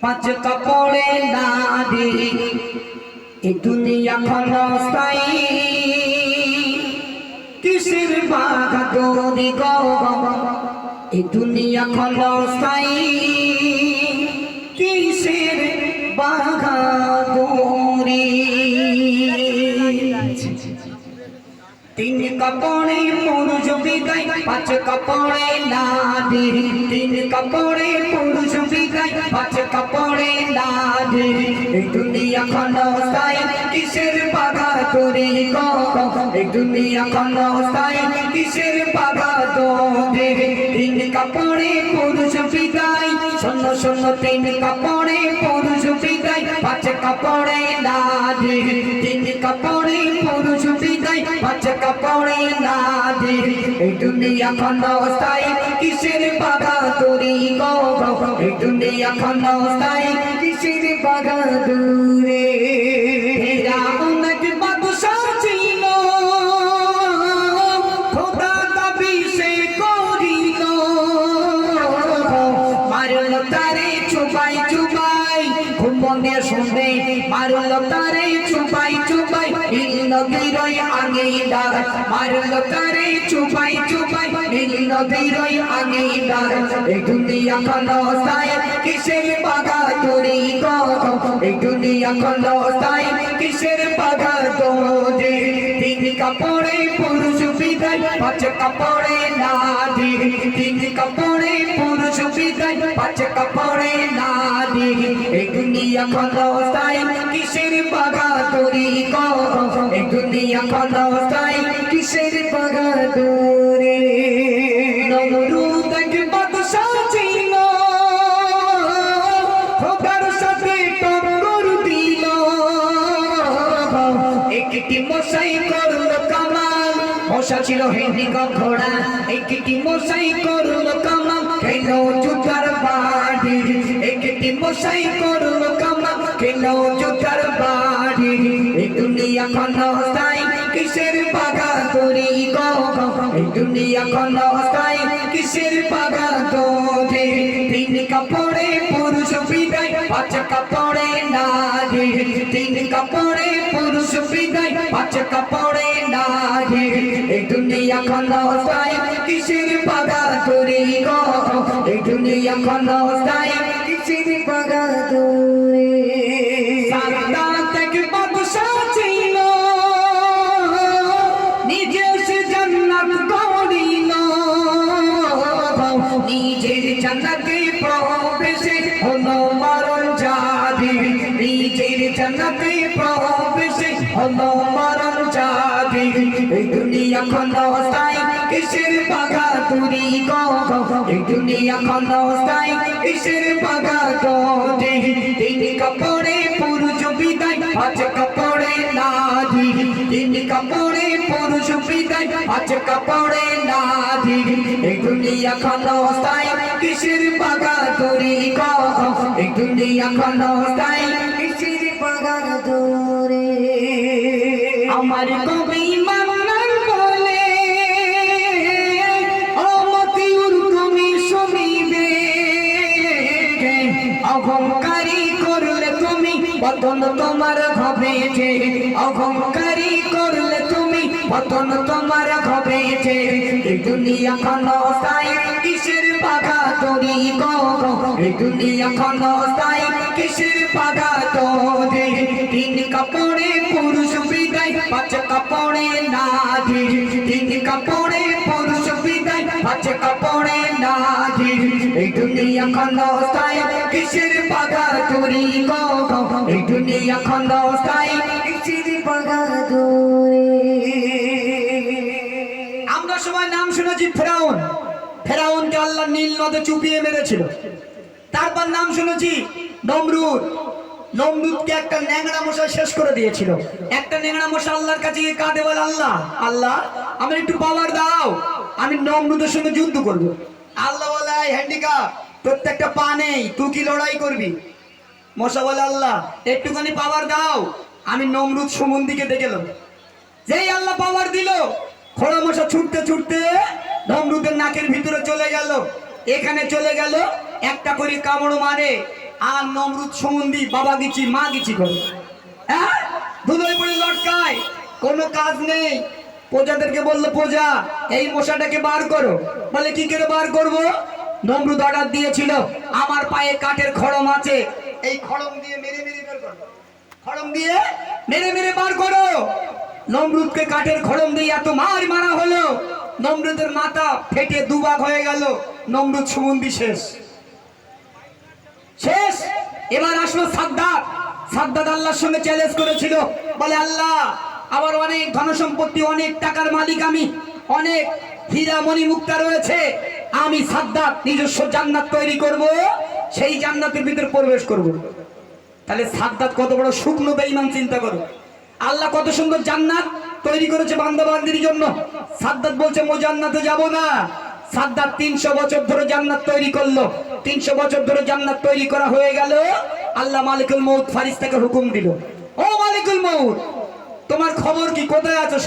পাঁচ কাপড়ে নারী এই দুনিয়া ক্ষণস্থায়ী কিসের বাহাদুরি গো এই দুনিয়া ক্ষণস্থায়ী কিসের বাহাদুরি তিন কাপড়ে পুরুষ বিদায় পাঁচ কাপড়ে নারী তিন কাপড়ে পুরুষ বিদায় পাঁচ কাপড়ে নারী এই দুনিয়া ক্ষণস্থায়ী কিসের বাহাদুরি গো এই দুনিয়া ক্ষণস্থায়ী কিসের বাহাদুরি তিন কাপড়ে পুরুষ বিদায় শোনো শোনো তিন কাপড়ে পুরুষ বিদায় পাঁচ কাপড়ে নারী তিন কাপড়ে পুরুষ বিদায় পাঁচ কাপড়ে নারী এই দুনিয়া ক্ষণস্থায়ী কিসের বাহাদুরি গো এই দুনিয়া ক্ষণস্থায়ী কিসের বাহাদুরি শুনবে মারল তারে চুপাই চুপাই নীল নদীর আঙিনার মারল তারে চুপাই চুপাই নীল নদীর আঙিনার এই দুনিয়া ক্ষণস্থায়ী কিসের বাহাদুরি গো এই দুনিয়া ক্ষণস্থায়ী কিসের বাহাদুরি তিন কাপড়ে পুরুষ বিদায় পাঁচ কাপড়ে নারী তিন কাপড়ে পুরুষ বিদায় পাঁচ কাপড়ে নারী এই দুনিয়া ক্ষণস্থায়ী কিসের বাহাদুরি গো এই দুনিয়া ক্ষণস্থায়ী কিসের বাহাদুরি নমরুদ এক বাদশা ছিল খোদার সাথে টক্কর দিল একটি মশাই করল কামাল মশা ছিল হ্যান্ডিক্যাপ ঘোড়া একটি মশাই করল কামাল খেলো জুতার বাড়ি একটি মশাই করল কামাল খেলো জুতার বাড়ি এই দুনিয়া ক্ষণস্থায়ী কিসের বাহাদুরি গো এই দুনিয়া ক্ষণস্থায়ী কিসের বাহাদুরি তিন কাপড়ে পুরুষ বিদায় পাঁচ কাপড়ে নারী তিন কাপড়ে পুরুষ বিদায় পাঁচ কাপড়ে নারী এই দুনিয়া ক্ষণস্থায়ী কিসের বাহাদুরি গো এই দুনিয়া ক্ষণস্থায়ী কিসের বাহাদুরি সারদা থেকে বাদশা ছিল নিজে সে জান্নাত করিল নিজের জান্নাতে প্রবেশে হলো মরণ জাদি নিজের জান্নাতে প্রবেশে হলো মরণ জাদি এই দুনিয়া ক্ষণস্থায়ী কিসের বাহাদুরি গো এই দুনিয়া ক্ষণস্থায়ী কিসের বাহাদুরি তিন কাপড়ে পুরুষ বিদায় পাঁচ কাপড়ে নারী তিন কাপড়ে পুরুষ বিদায় পাঁচ কাপড়ে নারী এই দুনিয়া ক্ষণস্থায়ী কিসের বাহাদুরি গো এই দুনিয়া ক্ষণস্থায়ী কিসের বাহাদুরি আমার কবি মান্নান বলে অমতিউর তুমি শুনিবে অহংকারী করলে তুমি পতন তোমার হবে যে অহংকারী করলে তুমি পতন তোমার হবে যে এই দুনিয়া ক্ষণস্থায়ী কিসের বাহাদুরি গো এই দুনিয়া ক্ষণস্থায়ী কিসের বাহাদুরি তিন কাপড়ে পুরুষ বিদায় পাঁচ কাপড়ে নারী তিন কাপড়ে পুরুষ বিদায় পাঁচ কাপড়ে নারী এই দুনিয়া ক্ষণস্থায়ী কিসের বাহাদুরি গো এই দুনিয়া ক্ষণস্থায়ী কিসের বাহাদুরি আমরা সবাই নাম শুনেছি ফেরাউন ফেরাউনকে আল্লাহ নীল নদে চুপিয়ে মেরেছিল তারপর নাম শুনেছি নমরুদ নমরুদকে একটা ন্যাংরা মশা শেষ করে দিয়েছিল একটা ন্যাংরা মশা আল্লাহর কাছে গিয়ে কাঁদে বলে আল্লাহ আল্লাহ আমি একটু পাওয়ার দাও আমি নমরুদের সঙ্গে যুদ্ধ করব আল্লাহ বলে হ্যান্ডিক্যাপ প্রত্যেকটা পা নেই তুই কি লড়াই করবি মশা বলে আল্লাহ একটুখানি পাওয়ার দাও আমি নমরুদ সমুদ্রকে দেখলাম যেই আল্লাহ পাওয়ার দিল খোড়া মশা ছুটতে ছুটতে নমরুদের নাকের ভিতরে চলে গেল এখানে চলে গেল একটা করে কামড় মারে আর নমরুদ সম্বন্ধী বাবা গেছি মা গেছি করে, হ্যাঁ, ধুলোয় পড়ে লটকায়, কোনো কাজ নেই। প্রজাদেরকে বললো, প্রজা এই মশাটাকে বার করো। বলে কি করে বার করব? নমরুদ অর্ডার দিয়েছিল, আমার পায়ে কাঠের খড়ম আছে, এই খড়ম দিয়ে মেরে মেরে বের করো, খড়ম দিয়ে মেরে মেরে বার করো। নমরুদকে কাঠের খড়ম দিয়ে এত মার মারা হলো, নমরুদের মাথা ফেটে দুভাগ হয়ে গেল। নমরুদ সম্বন্ধী শেষ শেষ। এবার আসলো সাদ্দাত। সাদ্দাত আল্লাহর সঙ্গে চ্যালেঞ্জ করেছিল, বলে আল্লাহ আমার অনেক ধনসম্পত্তি, অনেক টাকার মালিক আমি, অনেক হীরা মণি মুক্তা রয়েছে, আমি সাদ্দাত নিজস্ব জান্নাত তৈরি করব, সেই জান্নাতের ভিতরে প্রবেশ করব। তাহলে সাদ্দাত কত বড় শুকনো বেঈমান, চিন্তা করো। আল্লাহ কত সুন্দর জান্নাত তৈরি করেছে বান্দা বান্দির জন্য। সাদ্দাত বলছে মো জান্নাতে যাব না। সাদ্দাত 300 বছর ধরে জান্নাত তৈরি করলো। 300 বছর ধরে জান্নাত তৈরি করা হয়ে গেল। আল্লাহ মালিকুল মউত ফারিস্তাকে হুকুম দিল, ও মালিকুল মউত, তোমার খবর কি, কোথায় আছো?